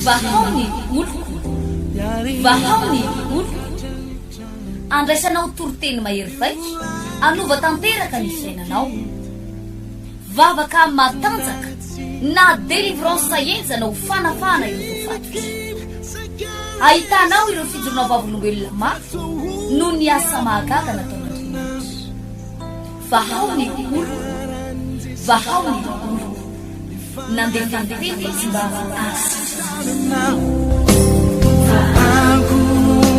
vahaony oloko vahaony oloko andraisanao toroteny mahery vaika anova tanteraka ny fiainanao vavaka matanjaka na délivrance enjana ho fanafana ireo fatotra ahitanao ireo fijorona vavolombelona mafy no ny asa mahagaga nataon'Andriamanitra vahaony oloko vahaony oloko nandefandefety sy mba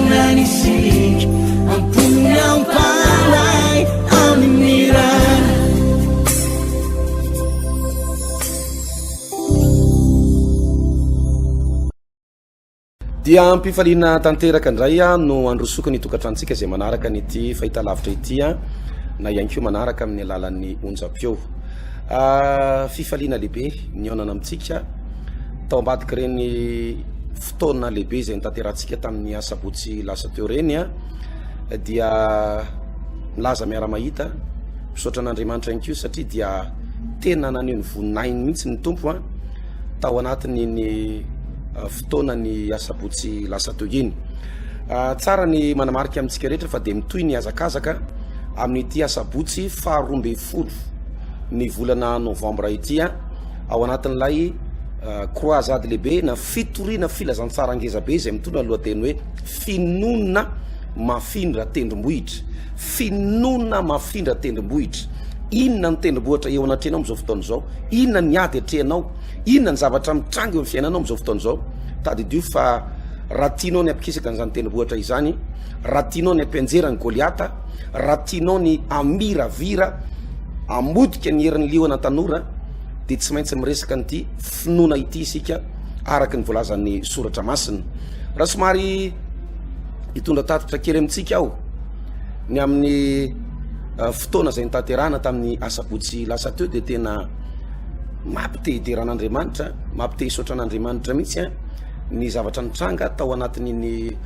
nanisik ampunyang palay aminiran dia ampifaliana tanteraka indray no androsoka ny tokantrantsika izay manaraka nyity fahita lavitra ity na ihany koa manaraka amin'ny alalan'ny onjam-peo fifaliana lehibe nionana amintsika tao ambadika reny fotoana lehibe izay nitanterantsika tamin'ny asabotsy lasa teo reny dia milaza miara-mahita misaotra an'Andriamanitra ihany koa satria dia tena naneho ny voninainy mihitsy ny tompo tao anatiny ny fotoana ny asabotsy lasa teo iny tsara ny manamarika amintsika rehetra fa dia mitoy ny azakazaka amin'ity asabotsy faharoambe folo ny volana novambra ity ao anatin'ilay croisade lehibe na fitoriana filazantsara angezabe izay mitondra lohateny hoe finonona mafindra tendrombohitra finonona mafindra tendrombohitra inona ny tendrombohitra eo anatrehanao am'izao fotoana izao inona ny ady atrehanao inona ny zavatra mitranga eo amin'ny fiainanao am'izao fotoana izao tadidio fa raha tianao ny ampikisaka n'izany tendrombohitra izany raha tianao ny ampianjera ny goliata raha tianao ny amiravira amodika ny herin'ny liona tanora dia tsy maintsy miresaka nyity finoana ity isika araka ny voalazan'ny soratra masina raha somary hitondra tatitra kely amintsika aho ny amin'ny fotoana izay nitanterana tamin'ny asabotsy lasa teo dia tena mampitehiteran'Andriamanitra mampitehisotra an'Andriamanitra mihitsy ny zavatra nitranga tao anatin'iny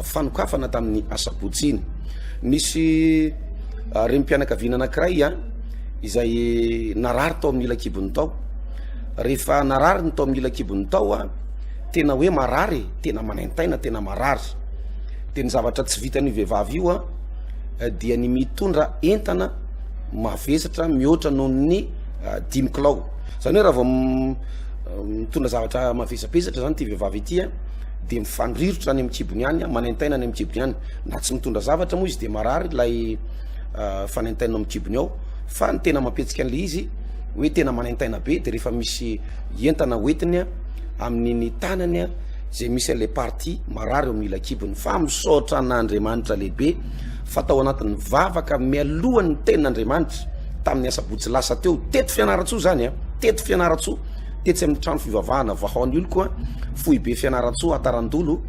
fanokafana tamin'ny asabotsy iny misy rempianakaviana anankiray izay narary tao amin'ny ilakibony tao rehefa narary ny tao amin'ny ilakibony tao tena hoe marary tena manaintaina tena marary dia ny zavatra tsy vitany vehivavy io dia ny mitondra entana mavesatra mihoatra noho ny 5 kilao zany hoe raha vao mitondra zavatra mavesapesatra zany ty vehivavy ity dia mifandrirotra any amin'ny kibony any manaintaina any amin'ny kibony any na tsy mitondra zavatra moa izy dia marary lay fanaintaina amin'ny kibony ao fa ny tena mampetsika an'le izy hoe tena manaintaina be dia rehefa misy entana hoentiny amin'iny tanany zay misy an'le parti marary eo amin'ny ilakibony fa misaotra an'Andriamanitra lehibe fa tao anatin'ny vavaka mialohan'ny tenin'Andriamanitra tamin'ny asabotsy lasa teo teto fianaratsoa zany teto fianaratsoa tetsy amin'ny trano fivavahana vahaony olo koa fohy be fianaratsoa atarandolo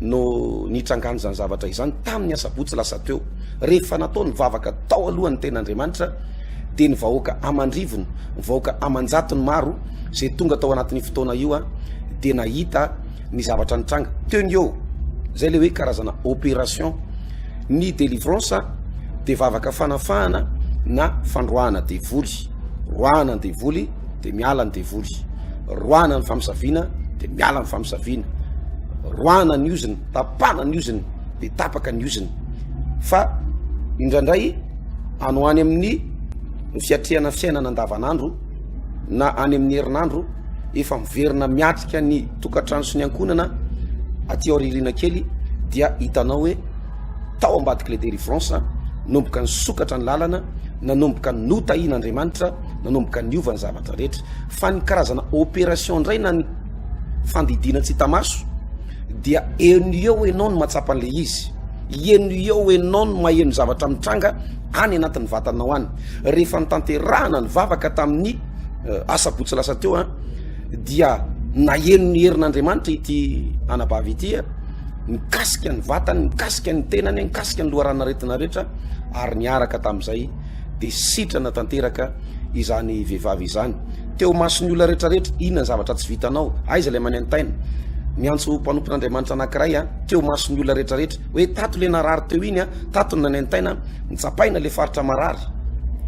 no nitrangany zany zavatra izany tamin'ny asabotsy lasa teo rehefa natao ny vavaka tao alohan'ny tenin'Andriamanitra dia ny vahoaka amandrivony ny vahoaka amanjatony maro zay tonga tao anatin'ny fotoana io dia nahita ny zavatra nitranga teo ny eo zay le hoe karazana opération ny délivrance dia vavaka fanafahana na fandroahana devoly roahana ny devoly dia miala ny devoly roahana ny famisaviana dia miala ny famisaviana roahana ny oziny tapana ny oziny dia tapaka ny oziny fa indraindray ano any amin'ny fiatrehana fiainana andavanandro na any amin'ny herinandro efa miverina miatrika ny tokantrano sy ny ankonana aty aoririana kely dia hitanao hoe tao ambadika le délivrance nomboka ny sokatra ny lalana nanomboka ny notahian'Andriamanitra nanomboka ny ova ny zavatra rehetra fa ny karazana opération indray na ny fandidina tsy hitamaso dia eno eo enao no matsapa an'le izy eno eo enao no maheno zavatra mitranga any anatin'ny vatanao any rehefa nitanterahana ny vavaka tamin'ny asabotsy lasa teo dia naheno ny herin'Andriamanitra ity anabavy ity mikasika ny vatany mikasika ny tenany mikasika ny loharana retina rehetra ary niaraka tamin'izay dia sitrana tanteraka izany vehivavy izany teo masony olona rehetrarehetra inona ny zavatra tsy vitanao aiza ilay manentaina miantso mpanompon'Andriamanitra anankiray teo masony olona rehetrarehetra hoe tato le narary teo iny tato ny nanentaina nitsapaina le faritra marary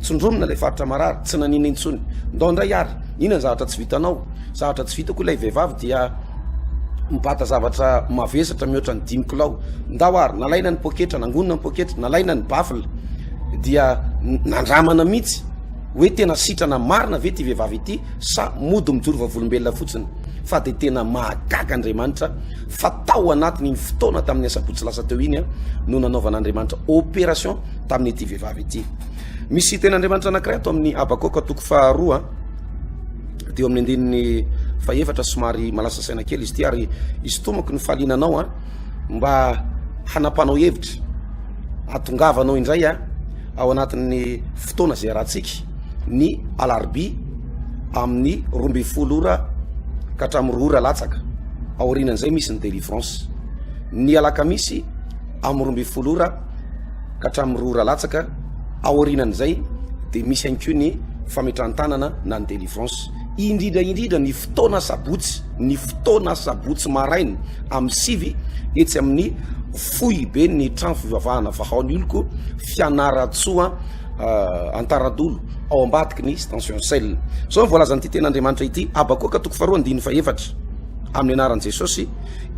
tsondromina le faritra marary tsy nanina intsony ndao indray ary inona ny zavatra tsy vitanao. Zavatra tsy vita koa ilay vehivavy dia mibata zavatra mavesatra mihoatra ny 5 kilao. Ndao ary nalaina ny poketra, nangonina ny poketra, nalaina ny bafla, dia nandramana mihitsy hoe tena sitrana marina ve ty vehivavy ity sa mody mijoro vavolombelona fotsiny. Fa de tena mahagaga Andriamanitra fa tao anatiny fotoana tamin'ny asabotsy lasa teo iny no nanaovan'Andriamanitra opération tamin'ity vehivavy ity. Misy ten'Andriamanitra anankiray ato amin'ny Abakoka 2:2 dia amin'ny andininy 4 somary malasa saina kely izy ty, ary izy tomako ny fahalinanao mba hanapanao hevitra atongavanao indray ao anatin'ny fotoana zay rahantsika ny alarby amin'ny 12 ora ka hatramin'ny 2 ora latsaka aorianan'izay misy ny délivrance, ny alakamisy amin'ny 12 ora ka hatramin'ny 2 ora latsaka aorianan'izay dia misy ihany koa ny fametran-tanana na ny délivrance. Indrindra ny fotoana sabotsy maraina amin'ny 7 etsy amin'ny fohy be ny trano fivavahana vahaony oloko fianaratsoa antaradolo ao ambadiky ny station sel. So voalazan'ity ten'Andriamanitra ity Abakoka 2:4 amin'ny anaran'i Jesosy: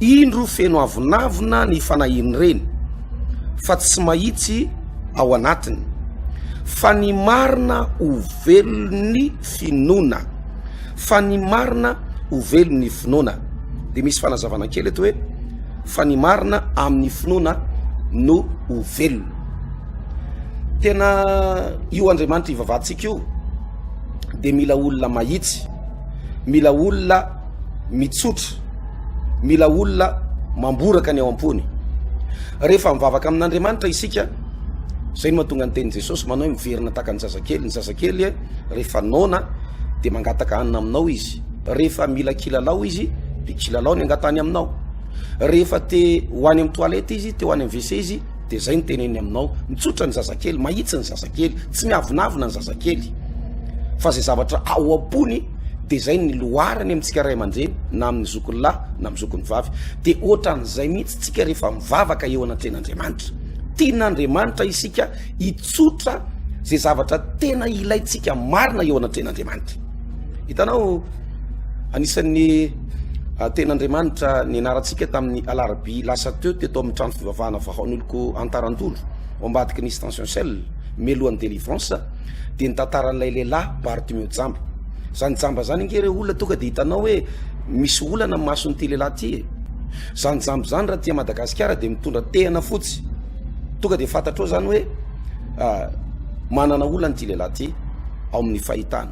indro feno avinavina ny fanahiny reny fa tsy mahitsy ao anatiny, fa ny marina ovelony finoana, fa ny marina ovelony finoana. Dia misy fanazavana kely eto hoe fa ny marina amin'ny finoana no ovelona. Tena io Andriamanitra ivavahantsika io dia mila olona mahitsy, mila olona mitsotra, mila olona mamboraka ny ao am-pony. Rehefa mivavaka amin'Andriamanitra isika, zay no mahatonga ny tenin' Jesosy manao hoe miverina taka ny zazakely rehefa nona dia mangataka hanina aminao izy, rehefa mila kilalao izy dia kilalao ny angatany aminao, rehefa te hoany amin'ny toalety izy, te hoany amin'ny WC izy, dia zay ny teneny aminao. Mitsotra ny zazakely, mahitsy ny zazakely, tsy miavinavina ny zazakely, fa zay zavatra ao am-pony dia zay ny loharany amintsika ray aman-dreny na amin'ny zokony lahy na amin'ny zokony vavy. Dia ohatran'izay mihitsy tsika rehefa mivavaka eo anatren'Andriamanitra. Tian'Andriamanitra isika hitsotra zay zavatra tena ilaitsika marina eo anatren'Andriamanitra. Hitanao, anisan'ny ten'Andriamanitra ny anarantsika tamin'ny alarby lasa teo teto amin'ny trano fivavahana vahaon'oloko antarandolo ao ambadiky ny station sel melohan'ny délivrance dia ny tantaran'ilay lehilahy Bartimeo Jamba. Zany Jamba zany nge reo olona tonga dia hitanao hoe misy olana amin'ny mason'ity lehilahy ty. Zany Jamba zany raha tia Madagasikara dia mitondra tehana fotsy, tonga dia fantatrao zany hoe manana olana ty lehilahy ty ao amin'ny fahitana.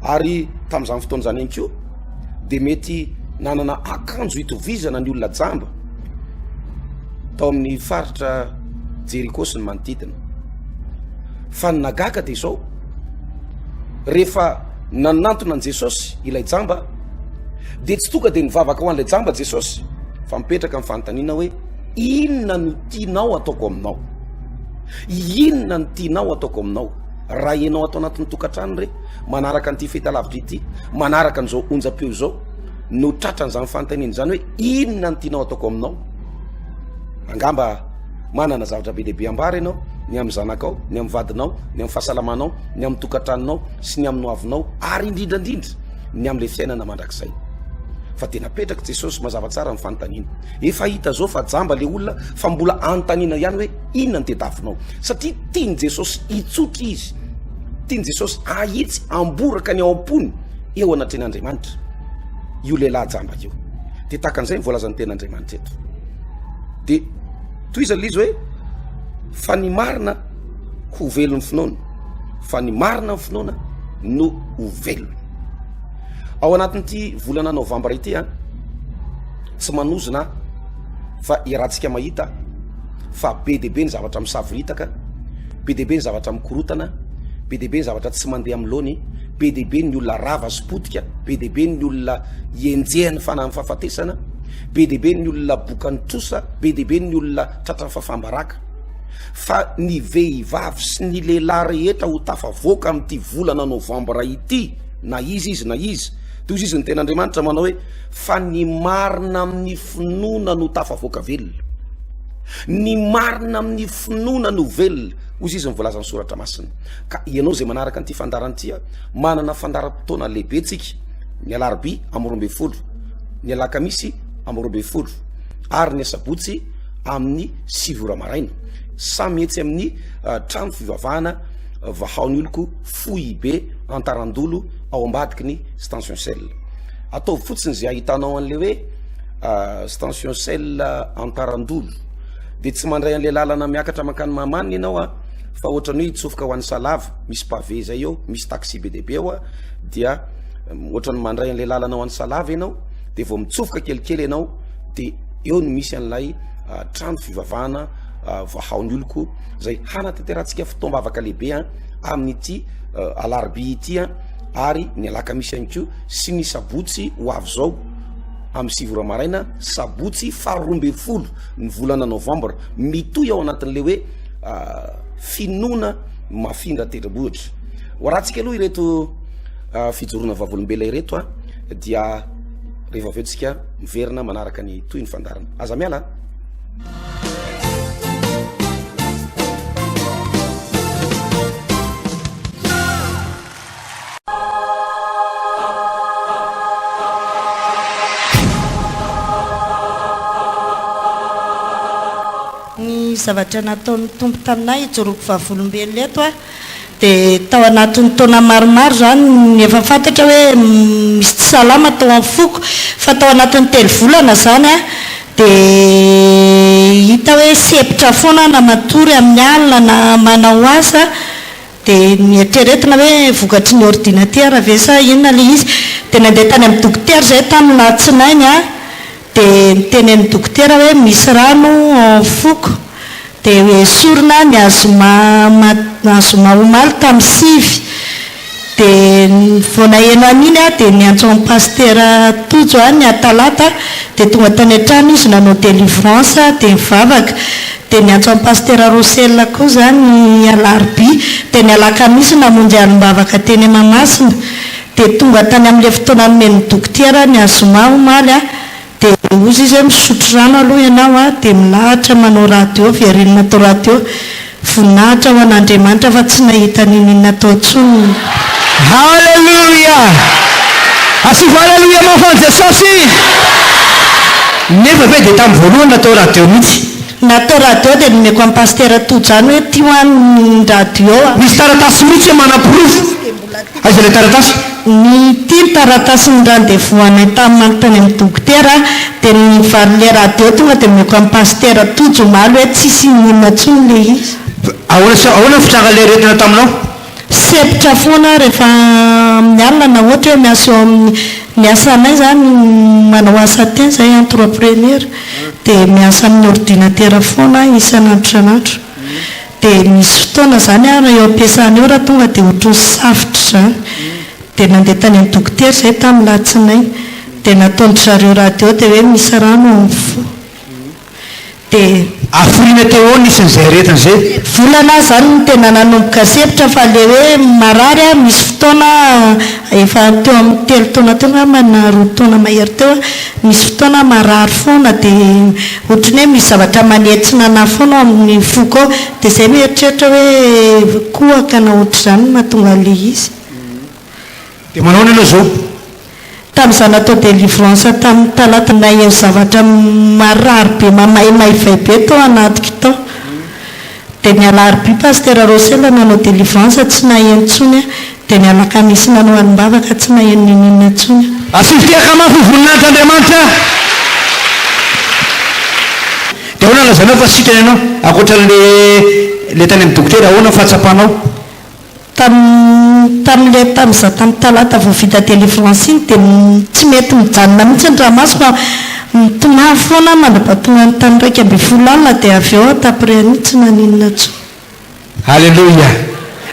Ary tamin'izany fotoana zany ihany koa dia mety nanana akanjo hitovizana ny olona Jamba tao amin'ny faritra Jeriko sy ny manodidina. Fa ny nagaga dia izao, rehefa nanantona an' Jesosy ilay Jamba dia tsy tonga dia nivavaka ho an'ilay Jamba Jesosy, fa mipetraka amin'ny fanontaniana hoe inona no tianao ataoko aminao, inona no tianao ataoko aminao. Raha ianao atao anatin'ny tokantrano re manaraka an'ity fahitalavitra ity, manaraka an'izao onjam-peo izao, no tratran'izany fanontaniana zany hoe inona no tianao ataoko aminao. Angamba manana zavatra be lehibe ambara ianao, ny amin'ny zanakao, ny amin'ny vadinao, ny amin'ny fahasalamanao, ny amin'ny tokantranonao sy ny amin'ny hoavinao, ary indrindrandrindra ny amin'ilay fiainana mandrakizay. Fa tena petraka Jesosy mazava tsara ny fanontaniana. Efa hita zao fa Jamba le olona fa mbola anontaniana ihany hoe inona ny tediavinao, satria tiany Jesosy hitsotra izy, tiany Jesosy ahitsy amboraka ny ao am-pony eo anatren'Andriamanitra io lehilahy Jamba io. Dia takan'izay voalazan'ny ten'Andriamanitra eto. Dia toy izy izy hoe fa ny marina ho velon'ny finoana, fa ny marina ny finoana no ho velona. Ao anatin'ity volana novambra ity tsy manozona fa irahantsika mahita fa be dia be ny zavatra misaviritaka, be dia be ny zavatra mikorotana, be dia be ny zavatra tsy mandeha amin'ny laony, be dia be ny olona rava sy potika, be dia be ny olona enjehany fanahy fahafatesana, be dia be ny olona bokany trosa, be dia be ny olona tratra fafambaraka. Fa ny vehivavy sy ny lehilahy rehetra ho tafavoaka amin'ity volana novambra ity, na izy na izy, toy izy ny ten'Andriamanitra manao hoe fa ny marina amin'ny finoana no tafavoaka velona, ny marina amin'ny finoana no velona. ozy izy mivolazany soratra masina ka ianao zay manaraka an'ity fandaran'ity manana fandaram-potoana lehibe tsika ny alarobia amin'ny 12 ny alakamisy amin'ny 12 ary ny asabotsy amin'ny 7 ora maraina samy etsy amin'ny trano fivavahana vahaony oloko foy be antarandolo ao ambadiky ny station sel ataovy fotsiny zay ahitanao an'le hoe station sel antarandolo de tsy mandray an'le lalana miakatra makany mamaniny ianao fa ohatrany hoe itsofoka ho an'ny salava misy pavé zay eo misy taxi be deabe ao dia ohatrany mandray an'le lalana ho an'ny salava ianao de vao mitsofoka kelikely ianao de eo no misy an'lay trano fivavahana vahaony oloko zay hanatanterantsika fitombavaka lehibe amin'ity alarobia ity ary ny alakamisy ihany ko sy ny sabotsy ho avy zao amin'ny 7 ora maraina sabotsy 12 ny volana novambra mitoy ao anatin'le hoe finoana mafindra tendrombohitra hoarahantsika aloha ireto fijorona vavolombela ireto dia rehefa aveo tsika miverina manaraka ny toy ny fandarana aza miala ny zavatra nataon'ny tompo taminay ijoroko vavolombelona eto dia tao anatin'ny taona maromaro zany ny efa fantatra hoe misy tsy salama tao amin'ny foko fa tao anatin'ny telo volana zany dia hita hoe sepitra foana na matory amin'ny alina na manao asa dia nieritreretina hoe vokatry ny ordinateur ve sa inona le izy dia nandeha tany amin'ny dokotera zay tamin'ny latsinainy dia niteny amin'ny dokotera hoe misy rano en foko dia hoe sorona ny azoma omaly tamin'ny 6 dia voanaheno an'iny dia niantso amin'ny pastera tojo ny atalata dia tonga tany an-trano izy nanao délivrance dia mivavaka dia niantso amin'ny pastera rosella koa zany alarobia dia ny alakamisy namonjy alim-bavaka teny Mahamasina dia tonga tany amin'ilay fotoana nomen'ny dokotera ny azoma omaly dia ozy izy hoe misotro rano aloha ianao dia milahatra manao radio viarinina atao radio voninahitra ho an'Andriamanitra fa tsy nahita ninina atao tsony. Halleluja! Asifa halleluja mahafaly Jesosy! Nefa ve dia tamin'ny voalohany natao radio mihitsy? Natao radio dia nomeko amin'ny pastera tojo zany hoe tia hoan'ny radio misy taratasy mihitsy manampirofo aiza ilay taratasy ny tia taratasy ny randevoanay tamin'ny manontany amin'ny dokotera dia ny valin'ilay radio tonga dia nomeko amin'ny pastera tojo maly hoe tsisy ninona tsony le izy. ahoana fitrangan'ilay retina taminao? Sepitra foana rehefa amin'ny alina na ohatra hoe miasa eo amin'ny miasa anay zany manao asa teny zay entrepreneur dia miasa amin'ny ordinateur foana isan'andro san'andro dia misy fotoana zany raha eo ampiasana eo raha tonga dia ohatry ny safotra zany dia nandeha tany amin'ny dokotera zay tamin'ny latsinay dia nataon'ny zareo radio dia hoe misy rano amin'ny fo dia aforiana teo nisan'izay retina zay volana zany ny tena nanomboka sepitra fa le hoe marary misy fotoana efa teo amin'ny 3 taona teo mana 2 taona mahery teo misy fotoana marary foana dia ohatrany hoe misy zavatra manetsina na foana amin'ny foko dia zay mieritreritra hoe kohaka na ohatra zany mahatonga le izy dia manao ny aloha zao tamin'izany atao délivrance tamin'ny talata nay eo zavatra marary be mamaimay be tao anatiko tao dia ny alarobia pastera rosella nanao délivrance tsy naheno tsony dia ny alakamisy nanao alim-bavaka tsy naheno ninina tsony asivitiaka mafy voninahitry'Andriamanitra dia ahoana lazanao fa sitrany ianao akoatran'le tany amin'ny dokotera ahoana fahatsapanao tamin'ilay tamin'iza tamin'ny talata vao vita délivrance iny dia tsy mety mijanona mihitsy ny ramaso fa mitomavy foana mandrapatonga ny tany 12 alina dia avy eo tapreny tsy naninona tso. Halleluja,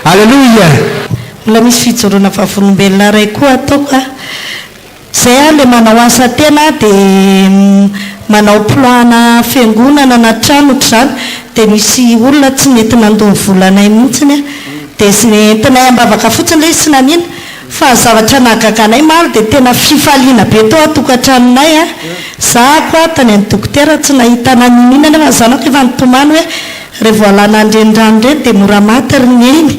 halleluja. Mbola misy fijoroana vavolombelona iray koa ataoko zay le manao asa tena dia manao plan-na fiangonana na trano ohatr'izany dia misy olona tsy mety nandoa volanay mihitsiny dia sy entinay ambavaka fotsiny ilay izy tsy nanina fa zavatra nahagaganay maro dia tena fifaliana be tao atokantranonay za koa tany amin'ny dokotera tsy nahita naninina nefa zanako efa nitomany hoe rehefa alana andrenyrano ireny dia mora maty ry ny eny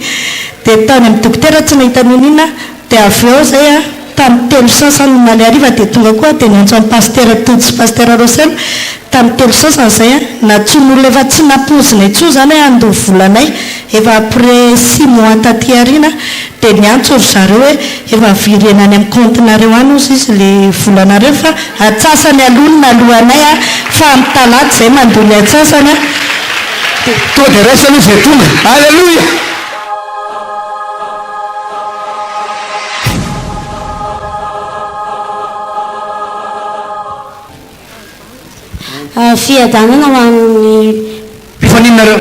dia tany amin'ny dokotera tsy nahita nonina dia avy eo zay a tamin'ny telo sasany maly ariva dia tonga koa dia niantso amin'ny pastera Tody sy pastera Rosel tamin'ny telo sasany zay a natsoin'olona efa tsy nampozina itso zany hoe andovy volanay efa après 6 mois taty arina dia niantso ry zareo hoe efa virena any amin'ny comptenareo any ozy izy le volanareo fa atsasany alonina alohanay a fa amin'ny talaty zay mandoly atsasany a to dia raisany izay tonga alleloia fiadanana ho an'ny mpifaninareo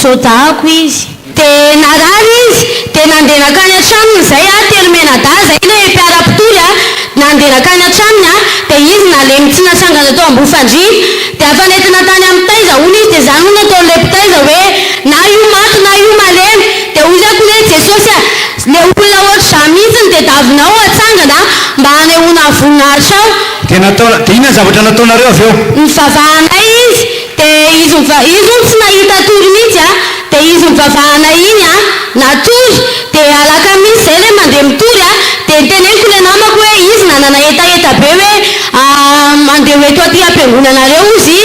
sodako izy dia narary izy dia nandehanaka any an-tranony zay a telomenada zay le mpiara-pitory a nandehanaka any an-tranony a dia izy nalemy tsy natsangana tao ambofandriny dia afa nentina tany amin'ny taiza hono izy dia zany ho nataon'le mpitaiza hoe na io maty na io malemy dia hoy zako hoe jesosy a le olona ohatra za mihitsiny dia davinao atsangana mba hanehoana voninahitra ao dia inona zavatra nataonareo avy eo mivavahanay izy dia izy ony tsy nahita tory mihitsy a dia izy mivavahanay iny a natory dia alaka mihitsy zay le mandeha mitory a dia niteneniko le namako hoe izy nanana etaeta be hoe mandeha hoeto aty ampiangonanareo izy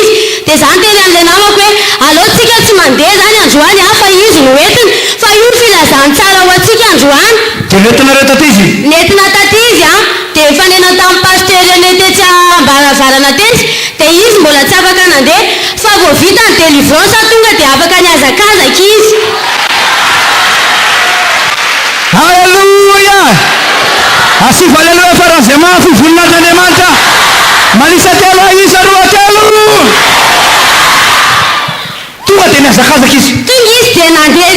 dia zany teny an'le namako hoe alohatsika tsy mandeha zany androany a fa izy no entiny fa io filazany tsara ho atsika androany dia nentinareo taty izy nentina taty izy a dia efa nena tamin'ny paster ene tetsy ambaravarana tetsy dia izy mbola tsy afaka nandeha fa vao vita ny délivrance tonga dia afaka niazakazaka izy alleluia asifa alleluia faran'izay mafy voninahitran'andriamanitra malisa telo isa roa telo tonga dia niazakazaka izy tonga izy dia nandeha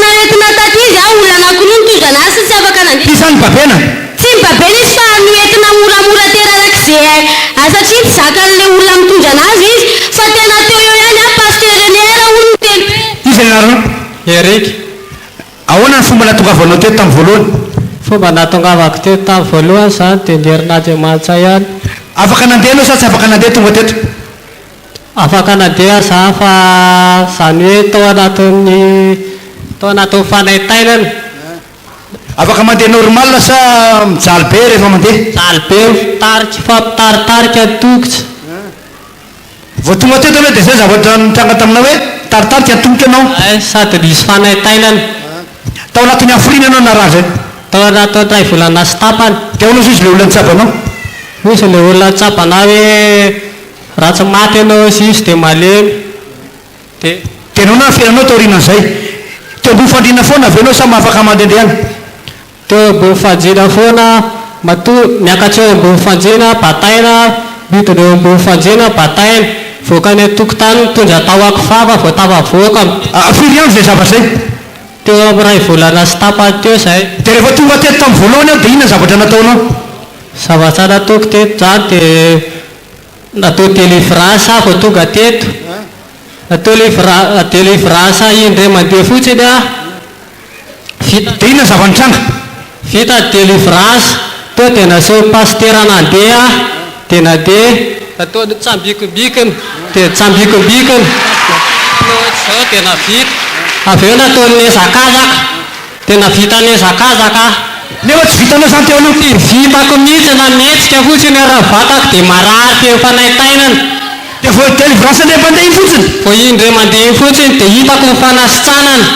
naentina taty izy a olona anakiroa nitondra anazy sy afaka nandeha isany babena tsy mibabena izy fa noentina moramora terarak'izay satria tsy zakan'le olona mitondra anazy izy fa tena teo eo ihany a paster enera olo miteny hoe izy anarana eriky ahoana ny fomba natongavanao teto tamin'ny voalohany fomba natongavako teto tamin'ny voalohany zany dia niherin'andriamanitra ihany afaka nandeha anao sa tsy afaka nandeha tonga teto afaka nandeha za fa zany hoe tao anatin'ny fanaitainana afaka mandeha normal sa mijaly be rehefa mandeha jaly be mitarika fampitaritarika atokitra vao tonga teto aloha dia zay zavatra nitranga taminao hoe taritarika atomoka anao sady nisy fanaitainana tao anatin'ny afrina anao na raha zay tao anatin'ny ray volana sy tapany dia ahoana izy le olona nitsabanao misy le olona tsapana hoe raha tsy maty anao izy dia malemy dia anao na fiainanao taorinan'izay teo ambony fandrina foana avy anao sa mahafaka mandendehana teo ambony fanjina foana miakatra eo ambony fanjina bataina midina eo ambony fanjina bataina voaka ny tokotany mitondra tahoako vava vao tafavoaka firy andro zay zavatra zay teo amin'ny ray volana sy tapany teo zay dia rehefa tonga teto tamin'ny voalohany ao dia inona zavatra nataonao zavatra nataoko teto zany dia natao délivrance vao tonga teto natao délivrance indray mandeha fotsiny a dia inona zavanitranga vita délivrance teo dia naseo pastera nandeha dia nandeha natao tsambikimbikiny dia tsambikimbikiny zao dia navita avy eo natao nezakazaka dia navita nezakazaka nefa tsy vitanao zany teo aloha vitako mihitsy nametsika fotsiny raha vatako dia marary teo fanaitainana dia vao délivrance indray mandeha iny fotsiny vao indray mandeha iny fotsiny dia hitako ny fanasitranana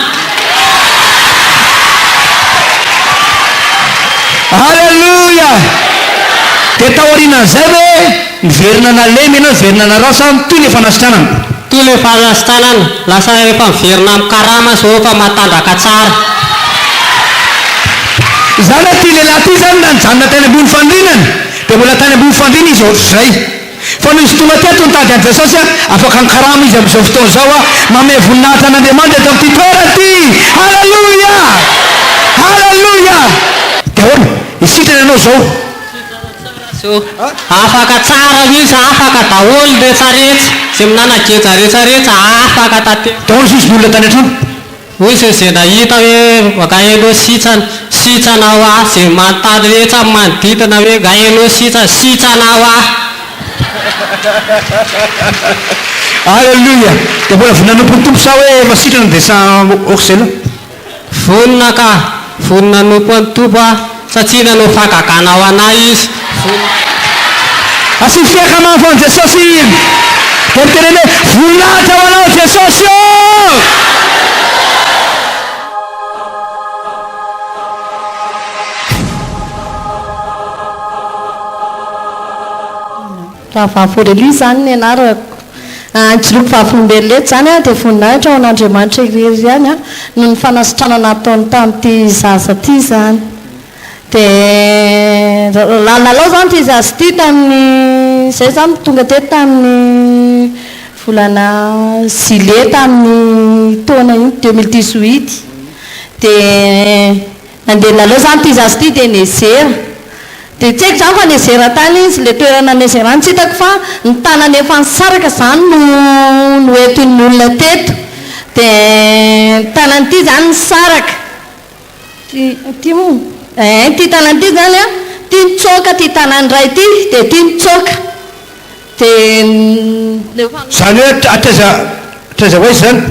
alleluia dia taorianan'izay hoe miverina nalemy ianao miverina narasa toy ny fanasitranana toy le fanasitranana lasa efa miverina amin'ny karama zao fa matandraka tsara zany hoe ty lehilahy ty zany na nijanona tany ambony fandrinana dia mbola tany ambony fandrina izy ohatr'izay fa no izy tonga teto nitady any jesosy a afaka nikarama izy amin'izao fotoana zao a mame voninahitra an'andriamanitra eto amin'ity toera ty alleluia alleluia dia ahoana isitrany ianao zao so afaka tsara mihitsy afaka daholo rehetrarehetra zay minanageja rehetrarehetra afaka tate dia ahoana izy olona tany an-trano ozy zay nahita hoe gaenao sitsanao ah zay mantady rehetra manodidina hoe gaenao sitsanao ah Alleluia. Dia mbola voninan'Ompony tompo sa hoe masitrana dia sa oxela vonina ka vonina nompo ny tompo satria nanao fahagagana ao anahy izy asy fiaka manfony Jesosy dia mitereny hoe voninahitra ho anao Jesosy o raha vahaforely zany ny anarako antsiroko vavolombelolety zany a dia voninahitra ao an'Andriamanitra irery ihany a no ny fanasitrana nataony tamin'ity zaza ty zany dia lalao zany ty zaza ty tamin'ny zay zany tonga teto tamin'ny volana juillet tamin'ny taona iny 2018 dia nandeha lalao zany ty zaza ty dia nezera dia tsy haiko zany fa nezera tany izy le toerana nezera ny tsy hitako fa ny tanany efa nisaraka zany no entin'ny olona teto dia tanany ty zany nisaraka ty mo ty tanany ty zany a ty mitsoka ty tanany ray ty dia ty mitsoka dia zany hoe atraiza hoe zany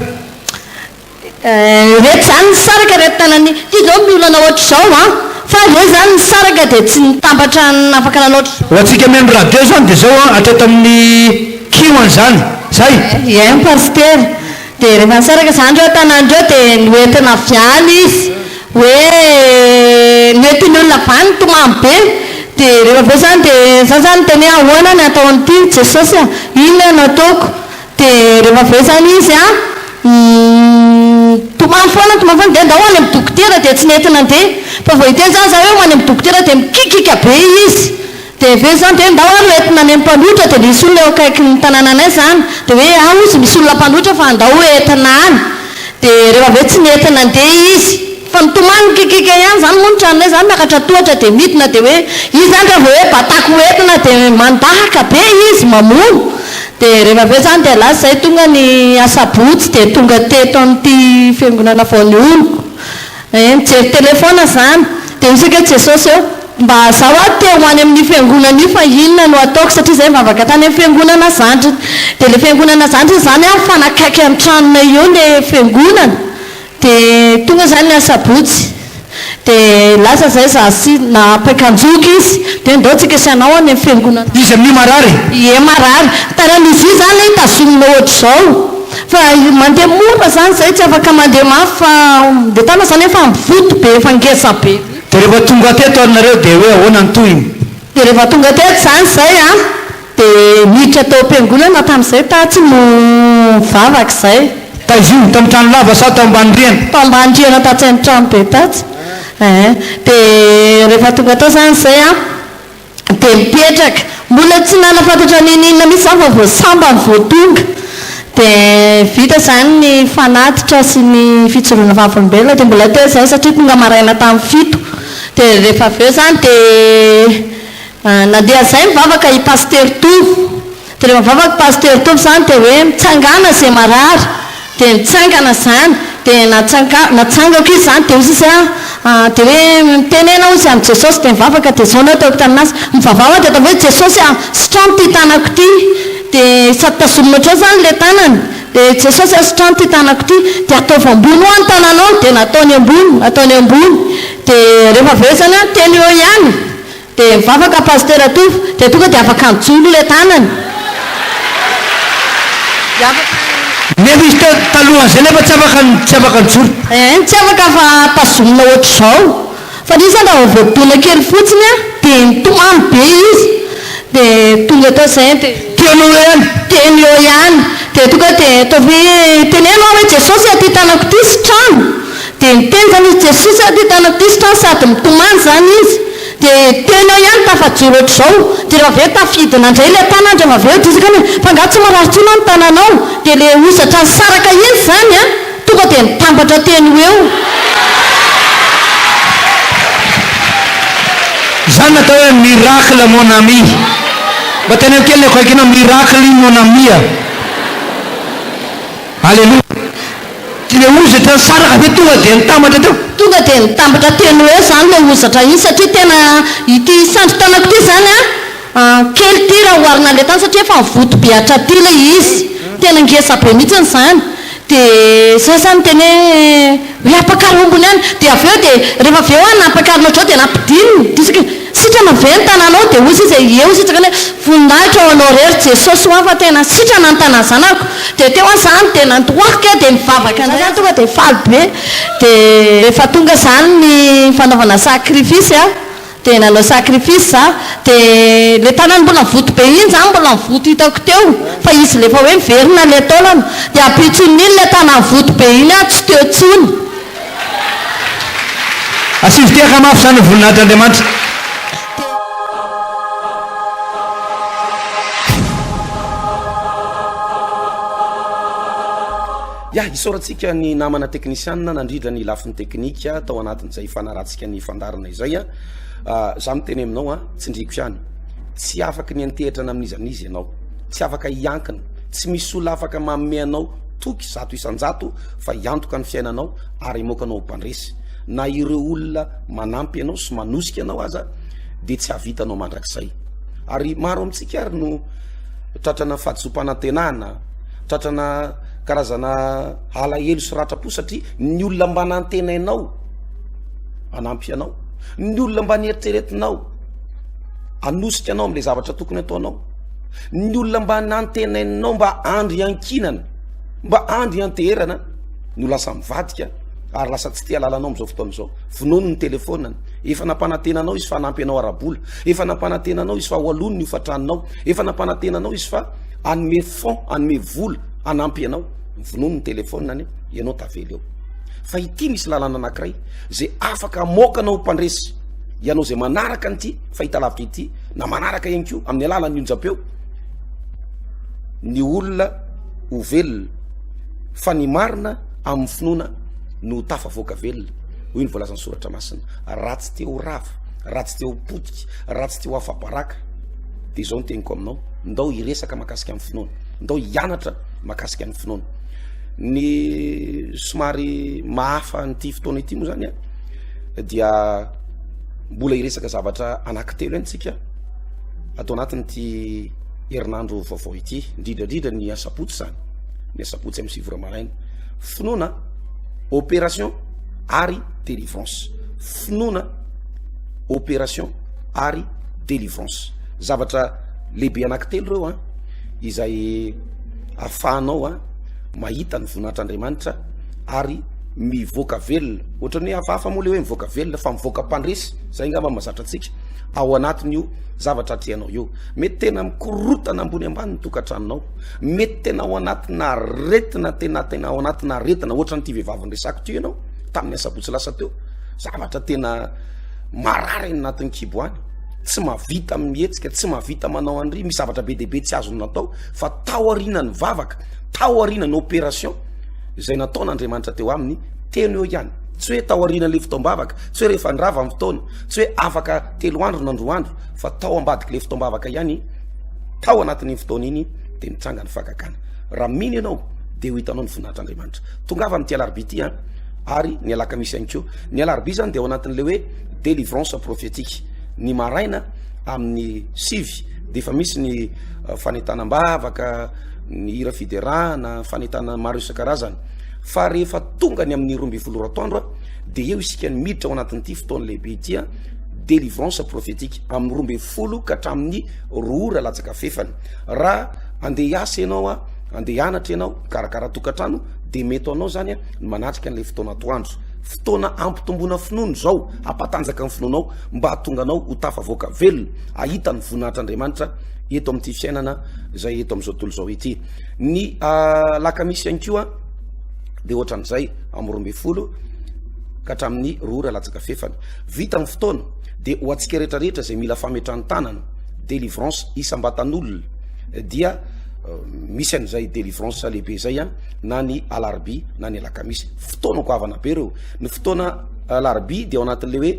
reto zany nisaraka reto tanany ty zao miolana ohatra zao a fa re zany nisaraka dia tsy nitambatra nafaka nanaotra ho atsika miandro radio zany dia zao a atao tamin'ny kiony zany zay ie pasteur dia rehefa nisaraka zany reo tanandreo dia noentina viany izy hoe noentin'ny olona vany tomamy be dia rehefa be zany dia za zany teny ahoana ny atao an'ity Jesosy a inona no ataoko dia rehefa be zany izy a tomamy foana dia ndao any amin'ny dokotera dia tsy nentina andeha fa vao hiteny zany za hoe ho any amin'ny dokotera dia mikikika be izy dia ve zany dia ndao any entina any mpanotra dia nisy olona eo akaiky ny tanàna anay zany dia hoe izy misy olona mpanotra fa ndao entina any dia rehefa ve tsy nentina andeha izy fa nitomany mikikika ihany zany moa ny tranonay zany miakatra tohatra dia midina dia hoe izy zany raha vao hoe batako entina dia mandahaka be izy mamono dia rehefa aveo zany dia lasa zay tonga ny asabotsy dia tonga teto amin'ity fiangonana vaony oloko mijery telefona zany dia misy ake Jesosy eo mba zaho a te ho any amin'ny fiangonana io fa inona no ataoko satria zay mivavaka tany amin'ny fiangonana zandry dia le fiangonana zandry zany a fanakaiky amin'ny tranonay eo le fiangonana dia tonga zany ny asabotsy dia lasa zay zasy napakanjoky izy dia ndao tsika sianao any amin'ny fiangonana izy amin'ny marary ie marary taran'izy io zany tasomina ohatra zao fa mandeha mora zany zay tsy afaka mandeha mafy fa dia tana zany efa mivoto be efa ngesa be dia rehefa tonga teto anareo dia hoe ahoana ny toyny dia rehefa tonga teto zany zay a dia miditra tao am-piangonana tamin'izay tatsy no mivavaka zay taizio tamin'ny trano lava sa tao ambany tao ambany rihana tatsy amin'ny trano be tatsy dia rehefa tonga tao zany zay a dia mipetraka mbola tsy nanafantatra ninina mihitsy zany fa voasamba ny voatonga dia vita zany ny fanatitra sy ny fitsoroana vavolombelona dia mbola teo zay satria tonga maraina tamin'ny fito dia rehefa aveo zany dia nandeha zay mivavaka i pasteur Tovo dia rehefa mivavaka pasteur Tovo zany dia hoe mitsangana zay marary dia mitsangana zany dia natsangako izy zany dia izy izy a dia hoe mitenena izy amin'ny Jesosy dia mivavaka dia zao no ataoko taminazy mivavava dia atao hoe Jesosy a sitrano ty tanako ty dia sady tazomina otrao zany le tanany dia Jesosy a sitrano ty tanako ty dia ataovy ambony ho any tananao dia nataony ambony dia rehefa aveo zany a teny eo ihany dia mivavaka pasteur Tovo dia tonga dia afaka mijolo le tanany nefa izy talohan'izay nefa tsy afaka ny jolo tsy afaka fa tazomina ohatra zao fa nisy zany raha voadona kely fotsiny a dia nitomamy be izy dia tonga tao zay dia teny eo ihany dia tonga dia ataovy teneno hoe Jesosy aty tanako ty sy trano dia niteny zany izy Jesosy aty tanako ty sy trano sady mitomany zany izy dia teny eo ihany tafajoro ohatra zao dia rehefa aveo tafidina indray le tanany rehefa aveo dizaka fa nga tsy mararitsona ny tananao dia le ozatra ny saraka izy zany a tonga dia nitambatra teny eo zany natao hoe miracle mon ami mba tena kely ny akoakinao miracle mon ami a alleluia le ozatra ny saraka ve tonga dia nitambatra teo tonga dia nitambatra teny eo zany le ozatra iny satria tena ity sandro tanako ty zany a kely ty raha hoarina le tany satria efa mivoto beatra ty le izy tena ngesa be mihitsy zany dia zay zany tena hoe apakarombony any dia avy eo dia rehefa avy eo napakarina otrao dia nampidininy disaka sitrana ve ny tananao dia hoy izy eo sitraka hoe voninahitra ao anao rery jesosy ho afa tena sitrana ny tanà zanako dia teo zany dia nandohaka dia mivavaka an'izay zany tonga dia faly be dia rehefa tonga zany ny fanaovana sakrifisy dia nanao sakrifisy za dia le tanany mbola mivoto be iny zany mbola mivoto hitako teo fa izy lefa hoe miverina le taolana dia ampitson'iny le tana mivoto be iny tsy teo tsony asivitiaka mafy zany voninahitr'Andriamanitra ya isaorantsika ny namana teknisianna nandridra ny lafin'ny teknika tao anatin'izay fanaratsika ny fandarina izay za miteny aminao tsindriko ihany tsy afaka ny antehitrana amin'izanizy ianao tsy afaka hiankina tsy misy olo afaka maome anao toky 100 fa hiantoka ny fiainanao ary mokanao mpandresy na ireo olona manampy anao sy manosika anao aza dia tsy havitanao mandrakizay ary maro amitsika ary no tratrana fahadisom-panantenana tratrana karazana alahelo sy ratrapo satria ny olona mba nantenainao anampy anao ny olona mba nieritreretinao anosika anao am'le zavatra tokony ataonao ny olona mba nantenainao mba andry ankinana mba andry anteherana no lasa mivadika ary lasa tsy tia lalanao am'izao fotoan'izao vonono ny telefonany efa nampanantenanao izy fa anampy anao arabola efa nampanantenanao izy fa hoalony ny ofatranonao efa nampanantenanao izy fa anome fond anome vola anampy anao vonono ny telefonany ianao tavely eo fa ity misy lalana anankiray zay afaka mokanao mpandresy ianao zay manaraka nyity fahita lavitra ity na manaraka ihany ko amin'ny alalany onjapeo ny olona ho velona fa ny marina amin'ny finoana no tafavoaka velona hoy ny voalazan'ny soratra masina ratsy teo rava ratsy teo potika ratsy teo afabaraka dia zao ny teniko aminao ndao iresaka mahakasika amin'ny finoana ndao hianatra mahakasika amin'ny finoana ny somary mahafa nyity fotoana ity moa zany dia mbola iresaka zavatra anankitelo antsika atao anatin'ity herinandro vaovao ity indridradridra ny asapotsy zany ny asapotsy amin'ny sivora maraina finoana opération ary délivrance finoana opération ary délivrance zavatra lehibe anankitelo reo izay ahafahanao mahita ny voninahitr'Andriamanitra ary mivoaka velona ohatrany hoe hafahafa moa le hoe mivoaka velona fa mivoaka mpandresy zay ngamba mahazatra antsika ao anatin'io zavatra tianao io mety tena mikorotana ambony ambany ny tokantranonao mety tena ao anatina retina tena ao anatina retina ohatran'ity vehivavy nresako teo ianao tamin'ny asabotsy lasa teo zavatra tena marary anatin'ny kiboany tsy mahavita mihetsika tsy mahavita manao andry misy zavatra be dehibe tsy azony natao fa tao arina ny vavaka tao arina ny opération zay nataon'Andriamanitra teo aminy teny eo ihany tsy hoe tao arina le fotoam-bavaka tsy hoe rehefa ndrava amin'ny fotoana tsy hoe afaka 3 andro na 2 andro fa tao ambadiky le fotoam-bavaka ihany tao anatin'iny fotoana iny dia nitranga ny fakakana raha mino ianao dia ho hitanao ny voninahitr'Andriamanitra tongava amin'ity alarobia ity ary ny alakamisy ihany ko ny alarobia zany dia ao anatin'le hoe délivrance prophétique ny maraina amin'ny sivy dia efa misy ny fanetanam-bavaka ny hira fiderana fanetana maro isan-karazany fa rehefa tonga ny amin'ny 12 ratoandro dia eo isika ny miditra ao anatin'ity fotoana lehibe ity délivrance prophétique amin'ny 12 ka hatramin'ny 2 ora latsaka fefany raha andeha hiasa ianao andeha hianatra ianao karakara tokantrano dia mety anao zany manatrika an'ilay fotoana atoandro fotoana ampitombona finono zao ampatanjaka amin'ny finoanao mba hatonga anao ho tafavoaka velona ahita ny voninahitr'Andriamanitra eto amin'ity fiainana zay eto amin'izao tontolo zao ity ny lakamisy ihany koa dia ohatran'izay amin'ny 12 ka hatramin'ny 2 ora latsaka fefany vita ny fotoana dia ho antsika rehetrarehetra zay mila fametrany tanana délivrance isam-batan'olona dia misy an'izay délivrance lehibe zay na ny alarobia na ny alakamisy fotoanako avana be reo ny fotoana alarobia dia ao anatin'le hoe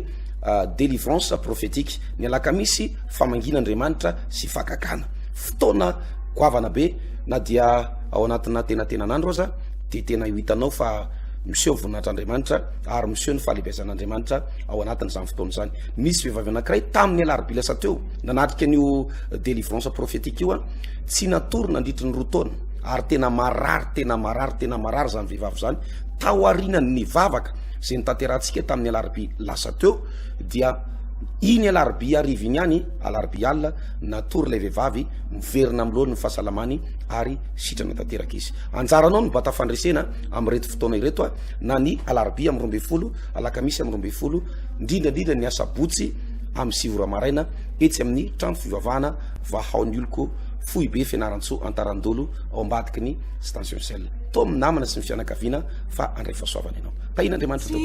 délivrance prophétique ny alakamisy famangin'Andriamanitra sy fakakana fotoana goavana be na dia ao anatina tenatenanandro aza dia tena hitanao fa miseho voninahitr'andriamanitra ary miseho ny fahalebezan'andriamanitra ao anatin'izany fotoana zany. Misy vehivavy anankiray tamin'ny alarobia lasa teo nanatrika an'io délivrance prophétique io a tsy natory nandritry ny roa taona ary tena marary zany vehivavy zany tao arinany ny vavaka zay nitanterahantsika tamin'ny alarobia lasa teo dia iny alarobia ariva iny any alarobia alina natory ilay vehivavy miverina amin'ny lohany ny fahasalamany ary sitrana tanteraka izy. Anjaranao ny bata fandresena amin'reto fotoana ireto a na ny alarobia amin'ny 12 alakamisy amin'ny 12 indrindrandrindra ny asabotsy amin'ny 7 maraina etsy amin'ny trano fivavahana vahaon'ny oloko fohy be fianaran-tsoa antarandolo ao ambadiky ny station sel. To amin'ny namana sy ny fianakaviana fa andray fahasoavana ianao. Tahin'Andriamanitra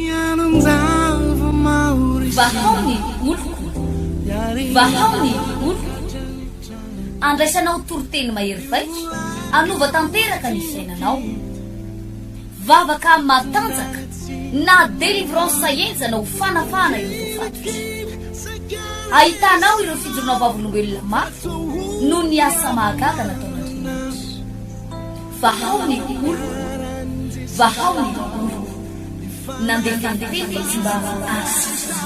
vahaony oloko andraisanao toroteny mahery vaitra anova tanteraka ny fiainanao vavaka matanjaka na délivrance enjana ho fanafana ireo fatotra ahitanao ireo fijorona vavolombelona mafy no ny asa mahagaga nataon'Andriamanitra. Vahaony oloko nandeha tantety mba asitra